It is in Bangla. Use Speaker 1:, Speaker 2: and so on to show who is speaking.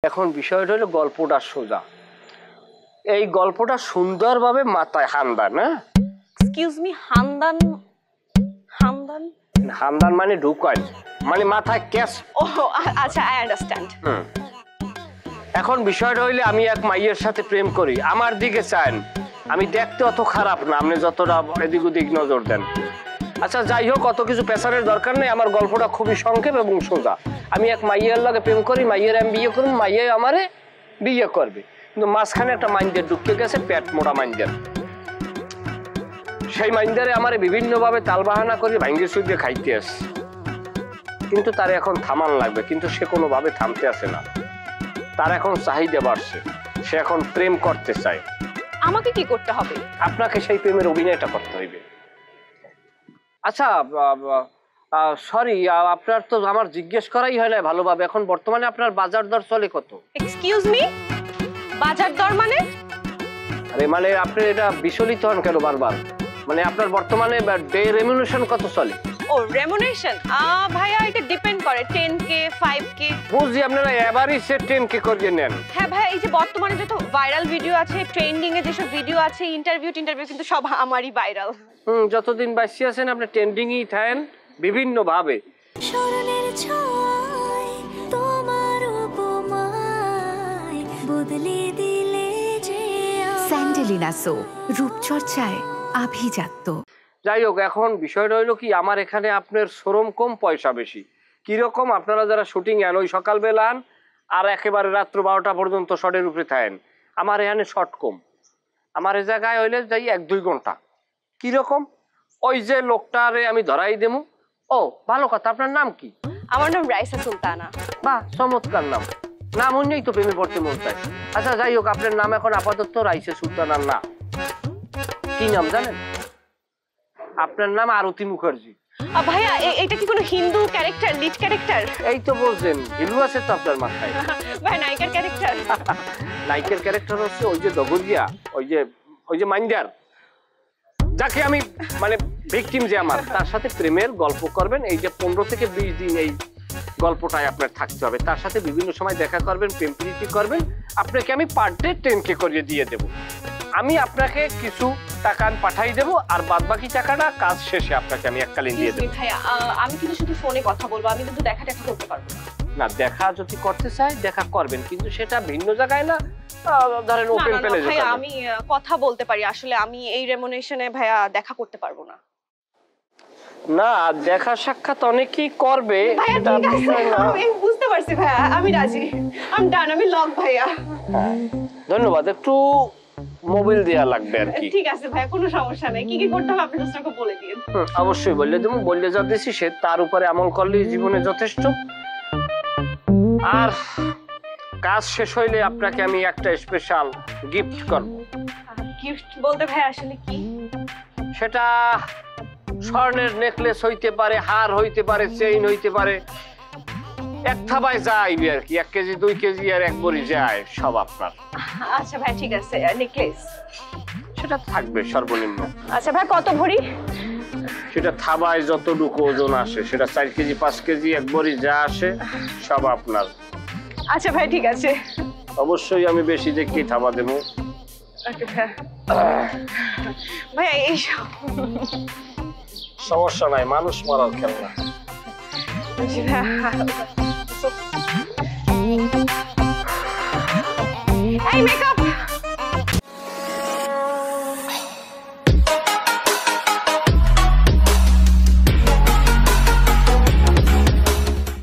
Speaker 1: এখন বিষয়টা হলো গল্পটা সোজা, এই গল্পটা সুন্দরভাবে মাথায় হান্দান। হ্যাঁ,
Speaker 2: এক্সকিউজ মি, হামদান? হামদান
Speaker 1: হামদান মানে ঢুকায়, মানে মাথায় ক্যাশ।
Speaker 2: ও আচ্ছা, আই আন্ডারস্ট্যান্ড।
Speaker 1: এখন বিষয়টা হইলে আমি এক মাইয়ের সাথে প্রেম করি, আমার দিকে চান, আমি দেখতে অত খারাপ না, আপনি যতটা এদিক ওদিক নজর দেন। আচ্ছা যাই হোক, অত কিছু পেশারের দরকার নেই, আমার গল্পটা খুবই সংক্ষেপ এবং সোজা। আমি এক মাইয়ের লগে প্রেম করি, মাইয়ের আমি বিয়ে করব, মাইয়ে আমারে বিয়ে করবে, কিন্তু মাঝখানে একটা মাইন্ডের ঢুকে গেছে, পেট মোটা মাইন্ডের। সেই মাইন্ডারে আমারে বিভিন্নভাবে তালবাহানা করে ভাঙ্গি সুইয়ে খাইতে আসে, কিন্তু তার এখন থামান লাগবে, কিন্তু সে কোনোভাবে থামতে আসে না। তার এখন চাহিদা বাড়ছে, সে এখন প্রেম করতে চায়।
Speaker 2: আমাকে কি করতে হবে?
Speaker 1: আপনাকে সেই প্রেমের অভিনয়টা করতে হইবে। আচ্ছা সরি, আপনার তো আমার জিজ্ঞেস করাই হয় না ভালোভাবে, এখন বর্তমানে আপনার বাজার দর চলে কত?
Speaker 2: এক্সকিউজ মি, বাজার দর মানে?
Speaker 1: আরে মানে আপনি এটা বিচলিত হন কেন বারবার? মানে আপনার বর্তমানে ডে রেমুনেশন কত চলে?
Speaker 2: ও রেমুনেশন, ভাইয়া এটা ডিপেন্ড করে, 10K 5K।
Speaker 1: বুঝছি, আপনারা এভারেজে 10K করে নেন।
Speaker 2: হ্যাঁ ভাইয়া, এই যে বর্তমানে যত ভাইরাল ভিডিও আছে, ট্রেন্ডিং এ যেসব ভিডিও আছে, ইন্টারভিউ কিন্তু সব আমারই ভাইরাল।
Speaker 1: যতদিন বাঁচিয়ে আছেন আপনি ট্রেন্ডিংই থাকেন বিভিন্ন ভাবে।
Speaker 3: স্মরণের ছয় তোমার উপমায় বদলে দিলে যে
Speaker 4: স্যান্ডেলিনা সো, রূপচর্চায় আভিজাত্য।
Speaker 1: যাই হোক, এখন বিষয়টা হইলো কি, আমার এখানে আপনার শ্রম কম, পয়সা বেশি। কিরকম, আপনারা যারা শুটিং আন ওই সকালবেলা আন আর একেবারে রাত্র 12টা পর্যন্ত শটের উপরে থাকেন, আমার এখানে শট কম। আমার এ জায়গায় হইলে যাই 1-2 ঘন্টা। কিরকম, ওই যে লোকটারে আমি ধরাই দেবো। ও ভালো কথা, আপনার নাম কি?
Speaker 2: আমার নাম রাইসা সুলতানা।
Speaker 1: বাহ, চমৎকার নাম, নাম হইলেই তো প্রেমে পড়তে মন চায়। আচ্ছা যাই হোক, আপনার নাম এখন আপাতত রাইসা সুলতানার না, কি নাম জানেন? আপনার নাম আরতি মুখার্জি।
Speaker 2: ভাইয়া এটা কি কোনো হিন্দু ক্যারেক্টার, লিড ক্যারেক্টার?
Speaker 1: এই তো বলছেন, হিলু আছে তো আপনার মাথায়।
Speaker 2: ভাই নায়িকার ক্যারেক্টার?
Speaker 1: নায়িকার ক্যারেক্টার হচ্ছে ওই যে দগরিয়া, ওই যে মাইন্ডার, যাকে আমি মানে ভিকটিম যে আমার, তার সাথে প্রেমের গল্প করবেন। এই যে 15 থেকে 20 দিন এই গল্পটাই আপনার থাকতে হবে, তার সাথে বিভিন্ন সময় দেখা করবেন, প্রেম প্রীতি করবেন। আপনাকে আমি পার ডে 10K করে দিয়ে দেব। আমি আপনাকে কিছু টাকা পাঠাই দেবো, আর বাদ বাকি টাকাটা কাজ শেষে আপনাকে আমি এককালীন দিয়ে দেবো।
Speaker 2: ভাইয়া আমি কিন্তু শুধু ফোনে কথা বলবো, আমি কিন্তু দেখা করতে পারবো
Speaker 1: না। দেখা যদি করতে চাই দেখা করবেন, কিন্তু সেটা ভিন্ন জায়গায় না, ধরেন ওপেন প্লেসে।
Speaker 2: ভাইয়া আমি কথা বলতে পারি, আসলে আমি এই রেমুনেশনে ভাইয়া দেখা করতে পারবো না।
Speaker 1: না, দেখা সাক্ষাৎ অনেকেই করবে,
Speaker 2: আমি বুঝতে পারছি ভাইয়া, আমি রাজি, আমি ডান, আমি লক ভাইয়া।
Speaker 1: ধন্যবাদ। একটু মোবাইল দেয়া লাগবে আর কি।
Speaker 2: ঠিক আছে ভাইয়া, কোনো সমস্যা নেই, কি কি করতে হবে আপনি দোস্তাকে বলে দিন।
Speaker 1: অবশ্যই বললে দেবো, বললে যা দিছি সে তার উপরে আমল করলেই জীবনে যথেষ্ট। আর কাজ শেষ হইলে আপনাকে আমি একটা স্পেশাল গিফট করব।
Speaker 2: গিফট বলতে ভাই আসলে কি?
Speaker 1: সেটা স্বর্ণের নেকলেস হইতে পারে, হার হইতে পারে, চেইন হইতে পারে, এক থাবায় যাইবে আর কি, 1 কেজি 2 কেজি আর 1 ভরি যায়, সব আপনার।
Speaker 2: আচ্ছা ভাই ঠিক আছে, নেকলেস
Speaker 1: সেটা থাকবে সর্বনিম্ন।
Speaker 2: আচ্ছা ভাই কত ভরি?
Speaker 1: সেটা থাবায় যতটুকু ওজন আসে, সেটা 4 কেজি 5 কেজি 1 ভরি যা আসে সব আপনার।
Speaker 2: আচ্ছা ভাই ঠিক আছে,
Speaker 1: অবশ্যই আমি বেশি দেখি থাবা দেবো।
Speaker 2: ভাই এই
Speaker 1: সমস্যা নাই, মানুষ মারার খেলনা।
Speaker 2: এই মেকআপ